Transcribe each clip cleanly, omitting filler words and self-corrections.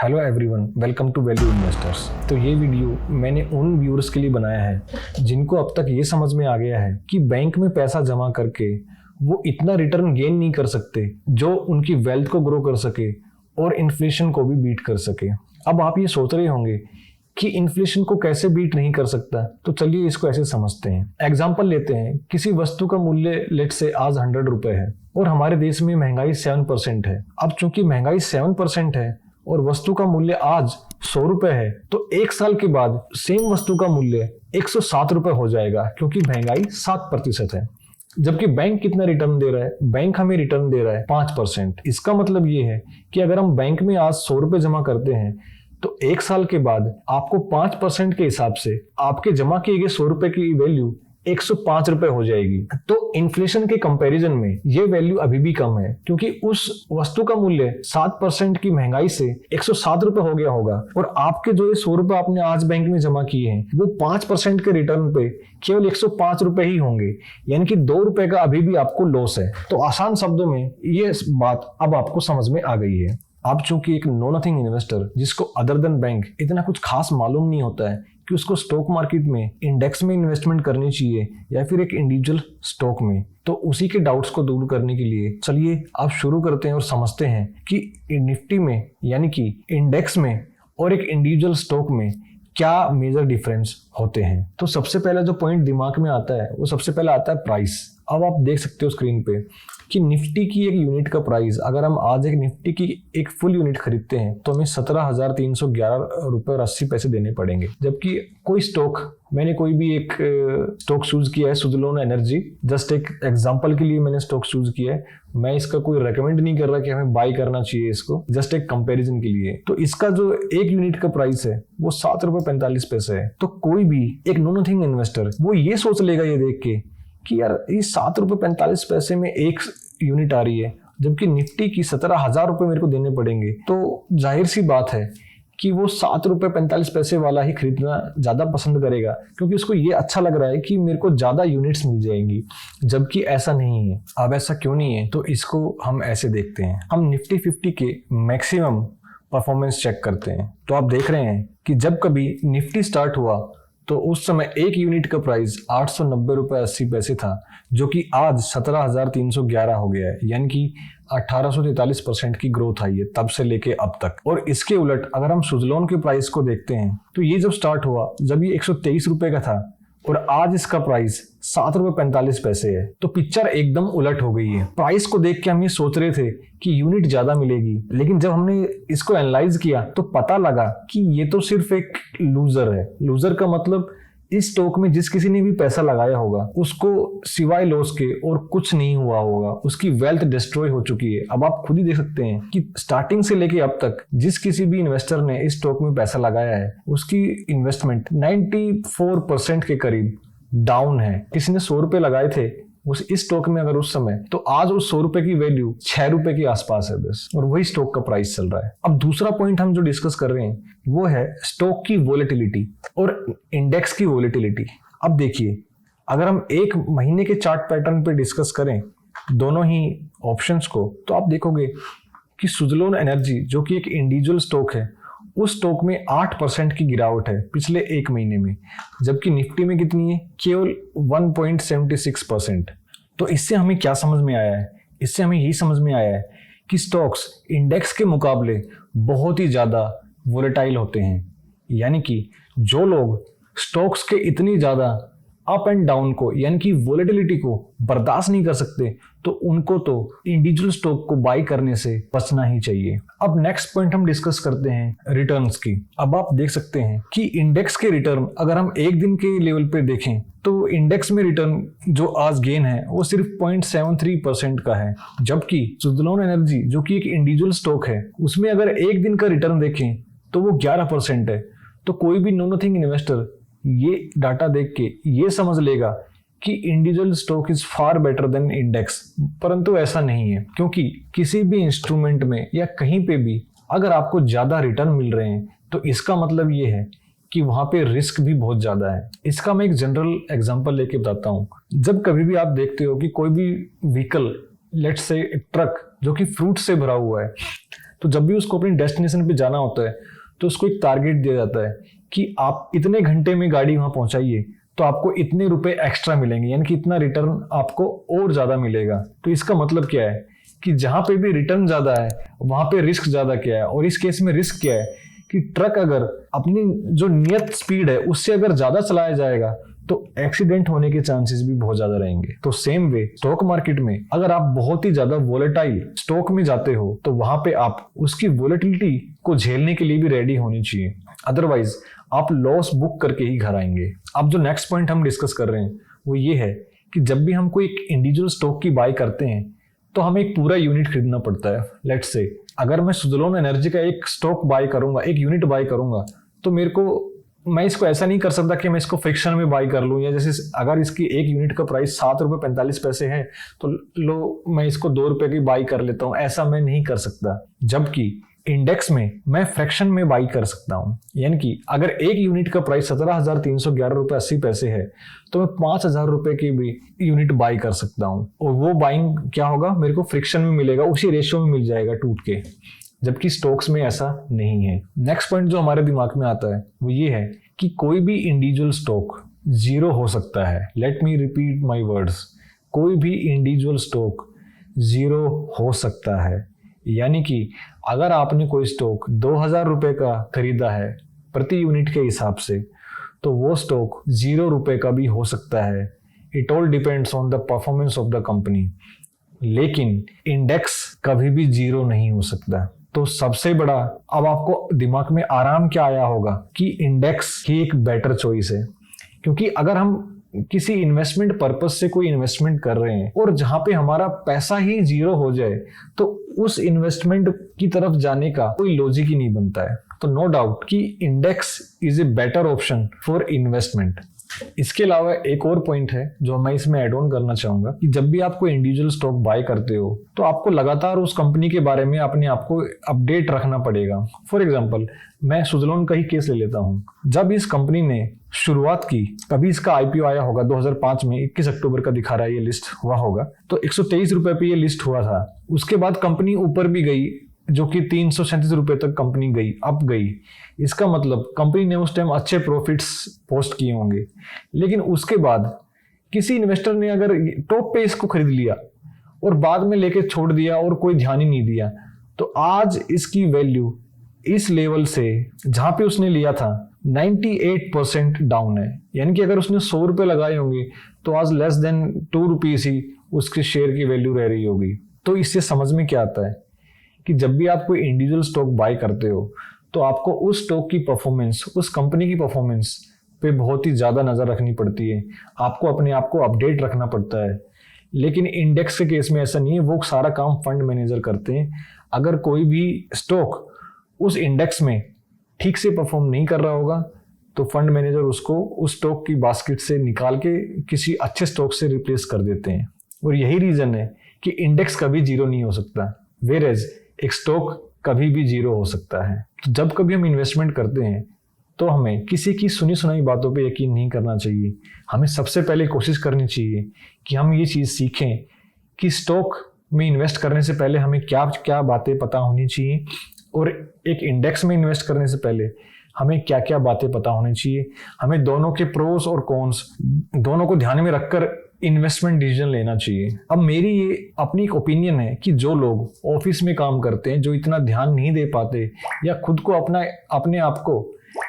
Hello everyone, welcome to value investors. तो ये video मैंने उन व्यूअर्स के लिए बनाया है जिनको अब तक ये समझ में आ गया है कि बैंक में पैसा जमा करके वो इतना रिटर्न गेन नहीं कर सकते जो उनकी वेल्थ को ग्रो कर सके और इन्फ्लेशन को भी बीट कर सके। अब आप ये सोच रहे होंगे कि इन्फ्लेशन को कैसे बीट नहीं कर सकता, तो चलिए इसको ऐसे समझते हैं। एग्जाम्पल लेते हैं, किसी वस्तु का मूल्य लेट से आज 100 रुपए है और हमारे देश में महंगाई 7% है। अब चूंकि महंगाई 7% है और वस्तु का मूल्य आज 100 रुपए है, तो एक साल के बाद सेम वस्तु का मूल्य 107 रुपए हो जाएगा, क्योंकि महंगाई 7% है। जबकि बैंक कितना रिटर्न दे रहा है? बैंक हमें रिटर्न दे रहा है 5%। इसका मतलब ये है कि अगर हम बैंक में आज 100 रुपए जमा करते हैं तो एक साल के बाद आपको 5% के हिसाब से आपके जमा किए गए 100 रुपए की वैल्यू 105 रुपए हो जाएगी। तो इन्फ्लेशन के कंपैरिजन में ये वैल्यू अभी भी कम है, क्योंकि उस वस्तु का मूल्य 7% की महंगाई से 107 रुपए हो गया होगा और आपके जो ये 100 रुपए आपने आज बैंक में जमा किए हैं वो 5% के रिटर्न पे केवल 105 रुपए ही होंगे, यानी कि 2 रुपए का अभी भी आपको लॉस है। तो आसान शब्दों में ये बात अब आपको समझ में आ गई है। आप चूंकि एक नो नथिंग इन्वेस्टर जिसको अदर देन बैंक इतना कुछ खास मालूम नहीं होता है कि उसको स्टॉक मार्केट में इंडेक्स में इन्वेस्टमेंट करनी चाहिए या फिर एक इंडिविजुअल स्टॉक में, तो उसी के डाउट्स को दूर करने के लिए चलिए आप शुरू करते हैं और समझते हैं कि निफ्टी में यानी कि इंडेक्स में और एक इंडिविजुअल स्टॉक में क्या मेजर डिफरेंस होते हैं। तो सबसे पहला जो पॉइंट दिमाग में आता है वो सबसे पहला आता है प्राइस। अब आप देख सकते हो स्क्रीन पे कि निफ्टी की एक यूनिट का प्राइस, अगर हम आज एक निफ्टी की एक फुल यूनिट खरीदते हैं तो हमें 17,311 रुपए और 80 पैसे देने पड़ेंगे। जबकि कोई स्टॉक, मैंने कोई भी एक स्टॉक चूज किया है, सुज़लोन एनर्जी, जस्ट एक एग्जांपल के लिए मैंने स्टॉक चूज किया है। मैं इसका कोई रेकमेंड नहीं कर रहा कि हमें बाय करना चाहिए इसको, जस्ट एक कंपैरिजन के लिए। तो इसका जो एक यूनिट का प्राइस है वो 7.45 रुपए है। तो कोई भी एक नो नथिंग इन्वेस्टर वो ये सोच लेगा ये देख के कि यार ये 7.45 रुपए में एक यूनिट आ रही है, जबकि निफ्टी की 17,000 रुपए मेरे को देने पड़ेंगे। तो जाहिर सी बात है कि वो 7.45 रुपए वाला ही खरीदना ज्यादा पसंद करेगा, क्योंकि उसको ये अच्छा लग रहा है कि मेरे को ज्यादा यूनिट्स मिल जाएंगी। जबकि ऐसा नहीं है। अब ऐसा क्यों नहीं है, तो इसको हम ऐसे देखते हैं। हम निफ्टी 50 के मैक्सिमम परफॉर्मेंस चेक करते हैं। तो आप देख रहे हैं कि जब कभी निफ्टी स्टार्ट हुआ तो उस समय एक यूनिट का प्राइस 890 रुपए 80 पैसे था, जो कि आज 17,311 हो गया है, यानी कि 1843% की ग्रोथ आई है तब से लेके अब तक। और इसके उलट अगर हम सुज़लोन के प्राइस को देखते हैं तो ये जब स्टार्ट हुआ जब ये 123 रुपए का था और आज इसका प्राइस 7.45 रुपए है। तो पिक्चर एकदम उलट हो गई है। प्राइस को देख के हम ये सोच रहे थे कि यूनिट ज्यादा मिलेगी, लेकिन जब हमने इसको एनालाइज किया तो पता लगा कि ये तो सिर्फ एक लूजर है। लूजर का मतलब इस स्टॉक में जिस किसी ने भी पैसा लगाया होगा उसको सिवाय लॉस के और कुछ नहीं हुआ होगा, उसकी वेल्थ डिस्ट्रॉय हो चुकी है। अब आप खुद ही देख सकते हैं कि स्टार्टिंग से लेके अब तक जिस किसी भी इन्वेस्टर ने इस स्टॉक में पैसा लगाया है उसकी इन्वेस्टमेंट 94% के करीब डाउन है। किसी ने 100 रुपए लगाए थे उस इस स्टॉक में अगर उस समय, तो आज उस 100 रुपए की वैल्यू 6 रुपए के आसपास है बस, और वही स्टॉक का प्राइस चल रहा है। अब दूसरा पॉइंट हम जो डिस्कस कर रहे हैं वो है स्टॉक की वोलेटिलिटी और इंडेक्स की वोलेटिलिटी। अब देखिए, अगर हम एक महीने के चार्ट पैटर्न पे डिस्कस करें दोनों ही ऑप्शंस को, तो आप देखोगे कि सुज़लोन एनर्जी जो कि एक इंडिविजुअल स्टॉक है उस स्टॉक में 8% की गिरावट है पिछले एक महीने में, जबकि निफ्टी में कितनी है? केवल 1.76%। तो इससे हमें क्या समझ में आया है? इससे हमें यही समझ में आया है कि स्टॉक्स इंडेक्स के मुकाबले बहुत ही ज्यादा वोलेटाइल होते हैं। यानी कि जो लोग स्टॉक्स के इतनी ज्यादा अप एंड डाउन को, यानी कि वोलेटिलिटी को बर्दाश्त नहीं कर सकते, तो उनको तो इंडिविजुअल स्टॉक को बाय करने से बचना ही चाहिए। अब नेक्स्ट पॉइंट हम डिस्कस करते हैं रिटर्न्स की। अब आप देख सकते हैं कि इंडेक्स के रिटर्न अगर हम एक दिन के लेवल पे देखें तो इंडेक्स में रिटर्न जो आज गेन है वो सिर्फ 0.73% का है, जबकि सुज़लोन एनर्जी जो कि एक इंडिविजुअल स्टॉक है उसमें अगर एक दिन का रिटर्न देखें तो वो 11% है। तो कोई भी नो नथिंग इन्वेस्टर ये डाटा देख के ये समझ लेगा कि individual stock is far better than index, परंतु ऐसा नहीं है। क्योंकि किसी भी इंस्ट्रूमेंट में या कहीं पे भी अगर आपको ज्यादा रिटर्न मिल रहे हैं तो इसका मतलब ये है कि वहां पे रिस्क भी बहुत ज्यादा है। इसका मैं एक जनरल एग्जांपल लेके बताता हूँ। जब कभी भी आप देखते हो कि कोई भी व्हीकल, लेट्स से ट्रक जो कि फ्रूट से भरा हुआ है, तो जब भी उसको अपनी डेस्टिनेशन पे जाना होता है तो उसको एक टारगेट दिया जाता है कि आप इतने घंटे में गाड़ी वहां पहुंचाइए तो आपको इतने रुपए एक्स्ट्रा मिलेंगे, यानी कि इतना रिटर्न आपको और ज्यादा मिलेगा। तो इसका मतलब क्या है कि जहां पे भी रिटर्न ज्यादा है वहां पे रिस्क ज्यादा क्या है, और इस केस में रिस्क क्या है कि ट्रक अगर अपनी जो नियत स्पीड है उससे अगर ज्यादा चलाया जाएगा तो एक्सीडेंट होने के चांसेस भी बहुत ज्यादा रहेंगे। तो सेम वे स्टॉक मार्केट में अगर आप बहुत ही ज्यादा वोलेटाइल स्टॉक में जाते हो तो वहां पे आप उसकी वोलेटिलिटी को झेलने के लिए भी रेडी होनी चाहिए, अदरवाइज आप लॉस बुक करके ही घर आएंगे। अब जो नेक्स्ट पॉइंट हम डिस्कस कर रहे हैं वो ये है कि जब भी हम कोई एक इंडिविजुअल स्टॉक की बाय करते हैं तो हमें एक पूरा यूनिट खरीदना पड़ता है। लेट्स से अगर मैं सुज़लोन एनर्जी का एक स्टॉक बाय करूंगा, एक यूनिट बाय करूंगा, तो मैं इसको ऐसा नहीं कर सकता कि मैं इसको फ्रिक्शन में बाय कर लूं, या जैसे अगर इसकी एक यूनिट का प्राइस 7.45 है तो लो मैं इसको 2 रुपए की बाय कर लेता हूं, ऐसा मैं नहीं कर सकता। जबकि इंडेक्स में मैं फ्रैक्शन में बाई कर सकता हूं, यानी कि अगर एक यूनिट का प्राइस 17,311.80 है तो मैं 5,000 रुपए की भी यूनिट बाई कर सकता हूं, और वो बाइंग क्या होगा, मेरे को फ्रिक्शन में मिलेगा, उसी रेशियो में मिल जाएगा टूट के, जबकि स्टॉक्स में ऐसा नहीं है। नेक्स्ट पॉइंट जो हमारे दिमाग में आता है वो ये है कि कोई भी इंडिविजुअल स्टॉक जीरो हो सकता है। Let me repeat my words, कोई भी इंडिविजुअल स्टॉक जीरो हो सकता है, यानी कि अगर आपने कोई स्टॉक 2,000 रुपए का खरीदा है प्रति यूनिट के हिसाब से, तो वो स्टॉक 0 रुपए का भी हो सकता है। It all depends on the performance of the company. लेकिन इंडेक्स कभी भी 0 नहीं हो सकता। तो सबसे बड़ा अब आपको दिमाग में आराम क्या आया होगा कि इंडेक्स ही एक बेटर चॉइस है, क्योंकि अगर हम किसी इन्वेस्टमेंट पर्पस से कोई इन्वेस्टमेंट कर रहे हैं और जहां पे हमारा पैसा ही 0 हो जाए तो उस इन्वेस्टमेंट की तरफ जाने का कोई लॉजिक ही नहीं बनता है। तो नो डाउट कि index is a better option for investment. इसके अलावा एक और पॉइंट है जो मैं इसमें ऐड ऑन करना चाहूंगा कि जब भी आप कोई इंडिविजुअल स्टॉक बाय करते हो तो आपको लगातार उस कंपनी के बारे में अपने आप को अपडेट रखना पड़ेगा। फॉर एग्जांपल मैं सुज़लोन का ही केस ले लेता हूं। जब इस कंपनी ने शुरुआत की, कभी इसका आईपीओ आया होगा 2005 में, 21 अक्टूबर का दिखा रहा है ये लिस्ट हुआ होगा, तो 123 रुपए पे ये लिस्ट हुआ था। उसके बाद कंपनी ऊपर भी गई जो कि 337 रुपए तक कंपनी गई, अप गई। इसका मतलब कंपनी ने उस टाइम अच्छे प्रॉफिट्स पोस्ट किए होंगे, लेकिन उसके बाद किसी इन्वेस्टर ने अगर टॉप पे इसको खरीद लिया और बाद में लेके छोड़ दिया और कोई ध्यान ही नहीं दिया, तो आज इसकी वैल्यू इस लेवल से जहां पे उसने लिया था 98% डाउन है। यानी कि अगर उसने 100 रुपए लगाए होंगे तो आज लेस देन 2 रुपीज ही उसके शेयर की वैल्यू रह रही होगी। तो इससे समझ में क्या आता है कि जब भी आप कोई इंडिविजुअल स्टॉक बाय करते हो तो आपको उस स्टॉक की परफॉर्मेंस, उस कंपनी की परफॉर्मेंस पे बहुत ही ज्यादा नजर रखनी पड़ती है। आपको अपने आप को अपडेट रखना पड़ता है। लेकिन इंडेक्स के केस में ऐसा नहीं है, वो सारा काम फंड मैनेजर करते हैं। अगर कोई भी स्टॉक उस इंडेक्स में ठीक से परफॉर्म नहीं कर रहा होगा तो फंड मैनेजर उसको उस स्टॉक की बास्केट से निकाल के किसी अच्छे स्टॉक से रिप्लेस कर देते हैं। और यही रीजन है कि इंडेक्स कभी 0 नहीं हो सकता, वेयरएज एक स्टॉक कभी भी 0 हो सकता है। तो जब कभी हम इन्वेस्टमेंट करते हैं तो हमें किसी की सुनी सुनाई बातों पे यकीन नहीं करना चाहिए। हमें सबसे पहले कोशिश करनी चाहिए कि हम ये चीज़ सीखें कि स्टॉक में इन्वेस्ट करने से पहले हमें क्या क्या बातें पता होनी चाहिए, और एक इंडेक्स में इन्वेस्ट करने से पहले हमें क्या क्या बातें पता होनी चाहिए। हमें दोनों के प्रोस और कॉन्स दोनों को ध्यान में रखकर इन्वेस्टमेंट डिसीजन लेना चाहिए। अब मेरी ये अपनी एक ओपिनियन है कि जो लोग ऑफिस में काम करते हैं, जो इतना ध्यान नहीं दे पाते या खुद को अपने आप को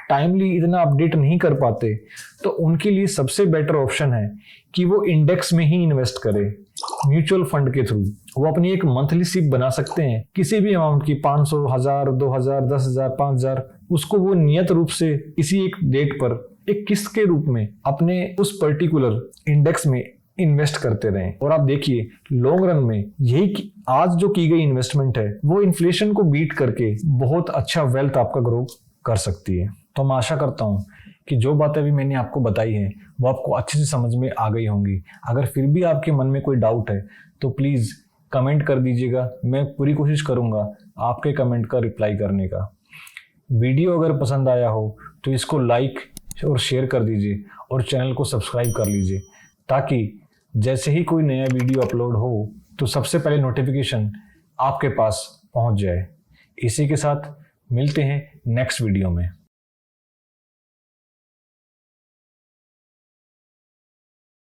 टाइमली इतना अपडेट नहीं कर पाते, तो उनके लिए सबसे बेटर ऑप्शन है कि वो इंडेक्स में ही इन्वेस्ट करें म्यूचुअल फंड के थ्रू। वो अपनी एक मंथली सिप बना सकते हैं किसी भी अमाउंट की, 500, 1000, 2000, 10,000, 5,000, उसको वो नियत रूप से किसी एक डेट पर एक किस्त के रूप में अपने उस पर्टिकुलर इंडेक्स में इन्वेस्ट करते रहें। और आप देखिए लॉन्ग रन में यही आज जो की गई इन्वेस्टमेंट है वो इन्फ्लेशन को बीट करके बहुत अच्छा वेल्थ आपका ग्रो कर सकती है। तो मैं आशा करता हूं कि जो बातें अभी मैंने आपको बताई हैं वो आपको अच्छे से समझ में आ गई होंगी। अगर फिर भी आपके मन में कोई डाउट है तो प्लीज कमेंट कर दीजिएगा। मैं पूरी कोशिश करूंगा आपके कमेंट का रिप्लाई करने का। वीडियो अगर पसंद आया हो तो इसको लाइक और शेयर कर दीजिए और चैनल को सब्सक्राइब कर लीजिए, ताकि जैसे ही कोई नया वीडियो अपलोड हो तो सबसे पहले नोटिफिकेशन आपके पास पहुंच जाए। इसी के साथ मिलते हैं नेक्स्ट वीडियो में।